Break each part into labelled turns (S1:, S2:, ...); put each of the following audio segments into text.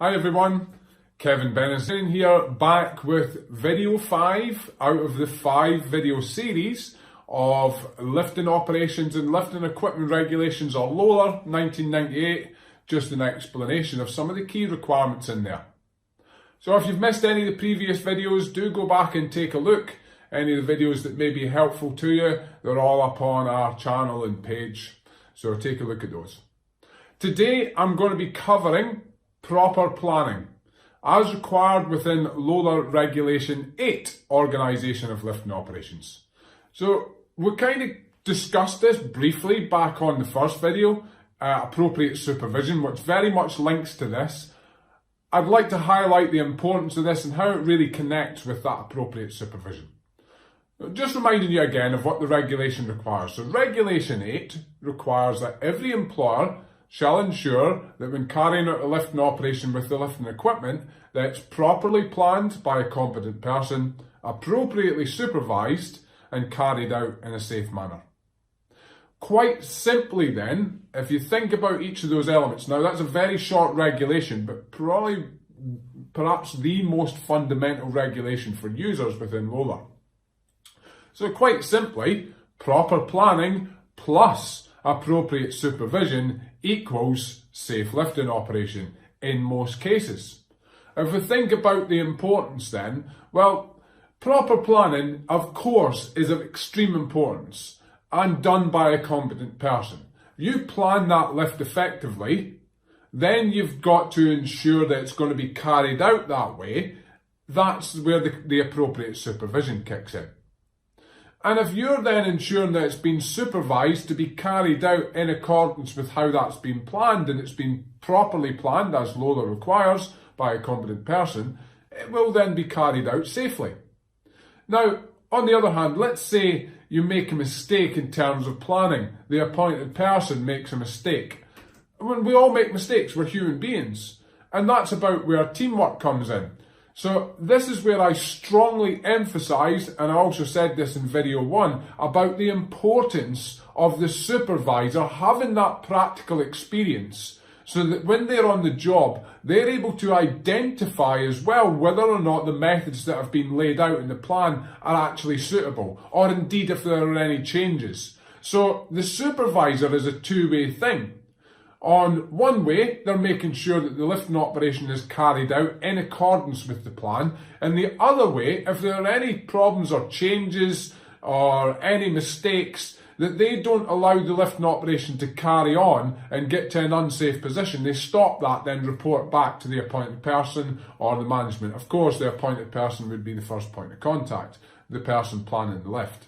S1: Hi everyone, Kevin Benison here, back with video 5 out of the 5 video series of lifting operations and lifting equipment regulations, or LOLER 1998, just an explanation of some of the key requirements in there. So if you've missed any of the previous videos, do go back and take a look. Any of the videos that may be helpful to you, they're all up on our channel and page, so take a look at those. Today I'm going to be covering proper planning, as required within LOLER Regulation 8, Organisation of Lifting Operations. So we kind of discussed this briefly back on the first video, appropriate supervision, which very much links to this. I'd like to highlight the importance of this and how it really connects with that appropriate supervision. Just reminding you again of what the regulation requires. So Regulation 8 requires that every employer shall ensure that when carrying out a lifting operation with the lifting equipment, that it's properly planned by a competent person, appropriately supervised, and carried out in a safe manner. Quite simply then, if you think about each of those elements, now that's a very short regulation, but perhaps the most fundamental regulation for users within LOLER. So quite simply, proper planning plus appropriate supervision equals safe lifting operation in most cases. If we think about the importance then, well, proper planning of course is of extreme importance and done by a competent person. You plan that lift effectively, then you've got to ensure that it's going to be carried out that way. That's where the appropriate supervision kicks in. And if you're then ensuring that it's been supervised to be carried out in accordance with how that's been planned, and it's been properly planned as LOLER requires by a competent person, it will then be carried out safely. Now, on the other hand, let's say you make a mistake in terms of planning. The appointed person makes a mistake. When we all make mistakes, we're human beings. And that's about where teamwork comes in. So this is where I strongly emphasise, and I also said this in video 1, about the importance of the supervisor having that practical experience, so that when they're on the job, they're able to identify as well whether or not the methods that have been laid out in the plan are actually suitable, or indeed if there are any changes. So the supervisor is a two-way thing. On one way, they're making sure that the lifting operation is carried out in accordance with the plan, and the other way, if there are any problems or changes or any mistakes, that they don't allow the lifting operation to carry on and get to an unsafe position. They stop that, then report back to the appointed person or the management. Of course, the appointed person would be the first point of contact, the person planning the lift.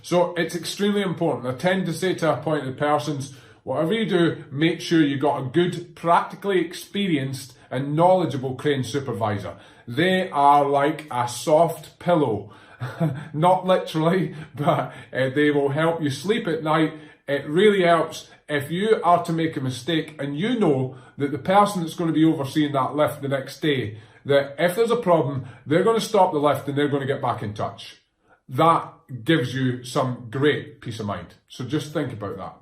S1: So it's extremely important. I tend to say to appointed persons, whatever you do, make sure you've got a good, practically experienced and knowledgeable crane supervisor. They are like a soft pillow. Not literally, but they will help you sleep at night. It really helps if you are to make a mistake and you know that the person that's going to be overseeing that lift the next day, that if there's a problem, they're going to stop the lift and they're going to get back in touch. That gives you some great peace of mind. So just think about that.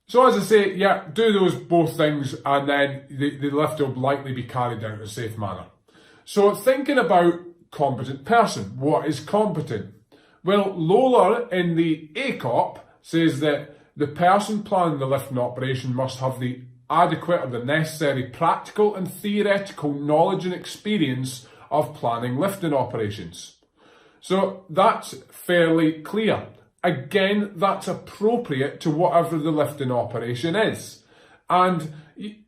S1: So as I say, yeah, do those both things, and then the lift will likely be carried out in a safe manner. So thinking about competent person, what is competent? Well, LOLER in the ACOP says that the person planning the lifting operation must have the adequate or the necessary practical and theoretical knowledge and experience of planning lifting operations. So that's fairly clear. Again, that's appropriate to whatever the lifting operation is. And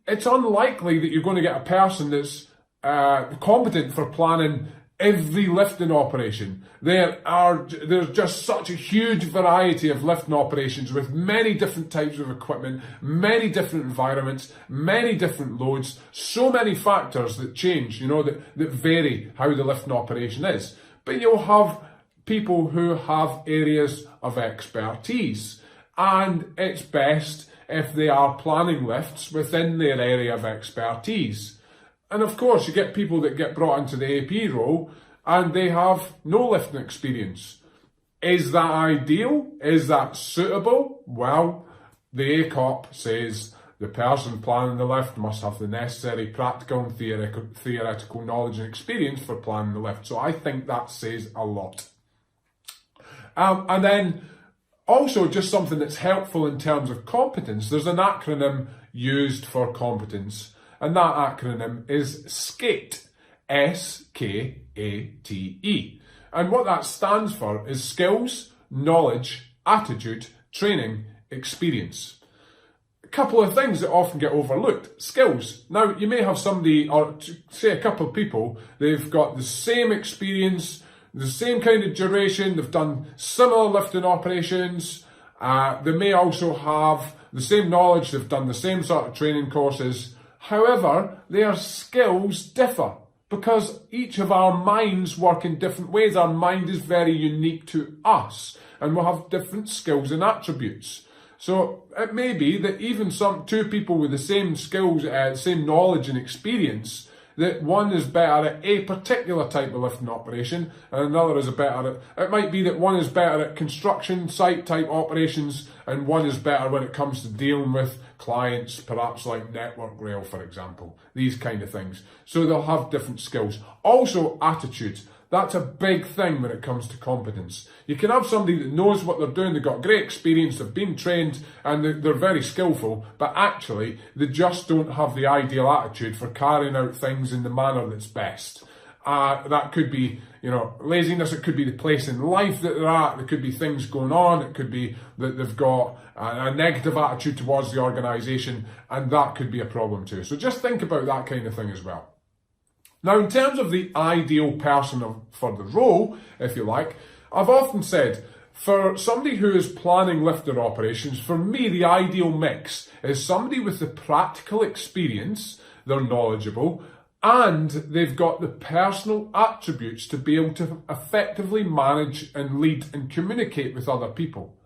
S1: it's unlikely that you're going to get a person that's competent for planning every lifting operation. There's just such a huge variety of lifting operations with many different types of equipment, many different environments, many different loads, so many factors that change, that vary how the lifting operation is. But you'll have people who have areas of expertise, and it's best if they are planning lifts within their area of expertise. And of course, you get people that get brought into the AP role and they have no lifting experience. Is that ideal? Is that suitable? Well, the ACOP says The person planning the lift must have the necessary practical and theoretical knowledge and experience for planning the lift. So I think that says a lot. And then also just something that's helpful in terms of competence. There's an acronym used for competence, and that acronym is SKATE. S-K-A-T-E. And what that stands for is skills, knowledge, attitude, training, experience. A couple of things that often get overlooked. Skills. Now, you may have somebody, or say a couple of people, they've got the same experience, the same kind of duration, they've done similar lifting operations, they may also have the same knowledge, they've done the same sort of training courses. However, their skills differ because each of our minds work in different ways. Our mind is very unique to us and we'll have different skills and attributes. So it may be that even two people with the same skills, same knowledge and experience, that one is better at a particular type of lifting operation and another is better at, it might be that one is better at construction site type operations and one is better when it comes to dealing with clients, perhaps like Network Rail, for example, these kind of things. So they'll have different skills. Also attitudes. That's a big thing when it comes to competence. You can have somebody that knows what they're doing, they've got great experience, they've been trained, and they're very skillful, but actually they just don't have the ideal attitude for carrying out things in the manner that's best. That could be, laziness, it could be the place in life that they're at, there could be things going on, it could be that they've got a negative attitude towards the organisation, and that could be a problem too. So just think about that kind of thing as well. Now, in terms of the ideal person for the role, if you like, I've often said, for somebody who is planning lifter operations, for me, the ideal mix is somebody with the practical experience, they're knowledgeable, and they've got the personal attributes to be able to effectively manage and lead and communicate with other people.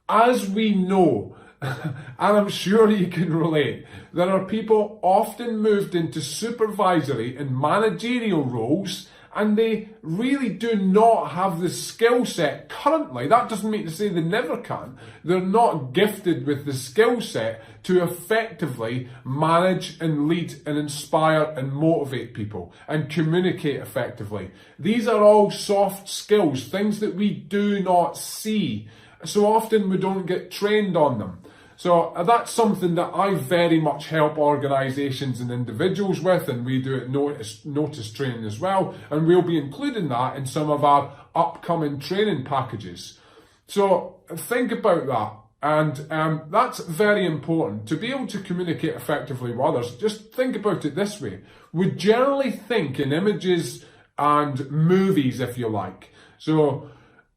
S1: As we know, and I'm sure you can relate, there are people often moved into supervisory and managerial roles and they really do not have the skill set currently. That doesn't mean to say they never can. They're not gifted with the skill set to effectively manage and lead and inspire and motivate people and communicate effectively. These are all soft skills, things that we do not see. So often we don't get trained on them. So that's something that I very much help organisations and individuals with, and we do it notice training as well, and we'll be including that in some of our upcoming training packages. So think about that, and that's very important. To be able to communicate effectively with others, just think about it this way. We generally think in images and movies, if you like. So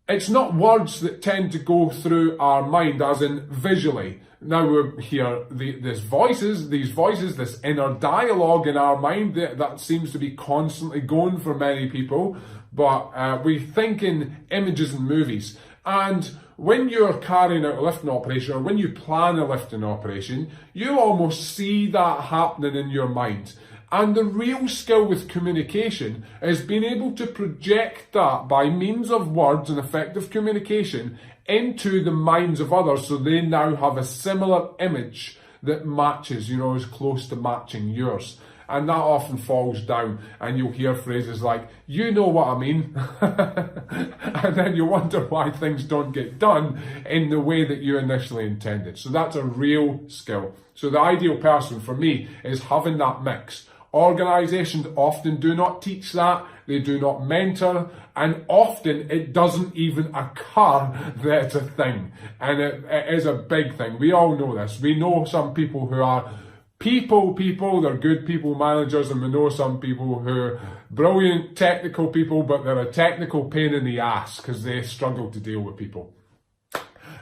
S1: it's not words that tend to go through our mind as in visually. Now we hear these voices, this inner dialogue in our mind that seems to be constantly going for many people, but we think in images and movies. And when you're carrying out a lifting operation or when you plan a lifting operation, you almost see that happening in your mind. And the real skill with communication is being able to project that by means of words and effective communication into the minds of others so they now have a similar image that matches, is close to matching yours. And that often falls down and you'll hear phrases like, you know what I mean? And then you wonder why things don't get done in the way that you initially intended. So that's a real skill. So the ideal person for me is having that mix. Organisations often do not teach that, they do not mentor, and often it doesn't even occur that it's a thing. And it is a big thing. We all know this. We know some people who are people, they're good people managers, and we know some people who are brilliant technical people, but they're a technical pain in the ass because they struggle to deal with people.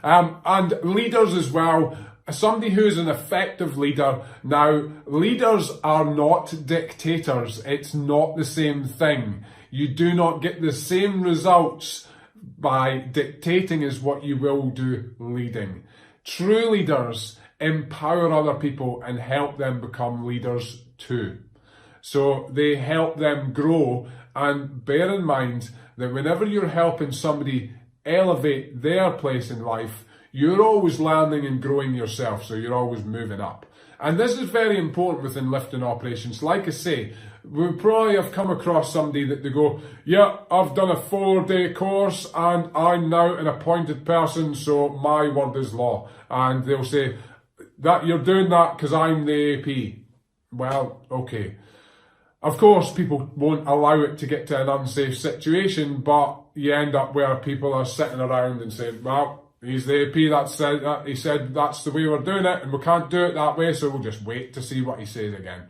S1: And leaders as well. Somebody who's an effective leader. Now, leaders are not dictators. It's not the same thing. You do not get the same results by dictating as what you will do leading. True leaders empower other people and help them become leaders too. So they help them grow, and bear in mind that whenever you're helping somebody elevate their place in life, you're always learning and growing yourself, so you're always moving up. And this is very important within lifting operations. Like I say, we probably have come across somebody that they go, yeah, I've done a 4-day course and I'm now an appointed person, so my word is law. And they'll say, that you're doing that because I'm the AP. Well, okay. Of course, people won't allow it to get to an unsafe situation, but you end up where people are sitting around and saying, well, he's the AP, he said that's the way we're doing it, and we can't do it that way, so we'll just wait to see what he says again.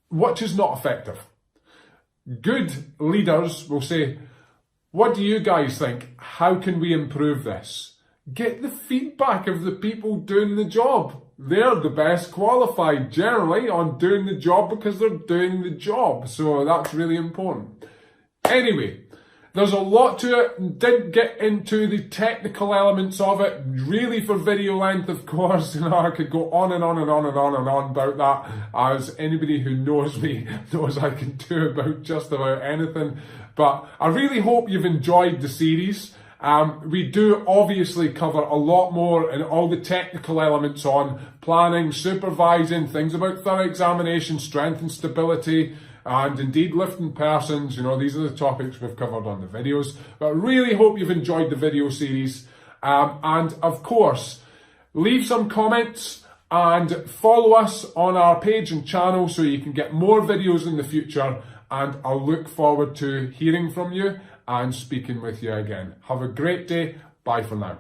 S1: Which is not effective. Good leaders will say, what do you guys think? How can we improve this? Get the feedback of the people doing the job. They're the best qualified generally on doing the job because they're doing the job. So that's really important. Anyway, there's a lot to it. Didn't get into the technical elements of it. Really for video length, of course. I could go on and on and on and on and on about that. As anybody who knows me knows I can do about just about anything. But I really hope you've enjoyed the series. We do obviously cover a lot more and all the technical elements on planning, supervising, things about thorough examination, strength and stability, and indeed lifting persons. These are the topics we've covered on the videos. But I really hope you've enjoyed the video series. And of course, leave some comments and follow us on our page and channel so you can get more videos in the future. And I'll look forward to hearing from you and speaking with you again. Have a great day. Bye for now.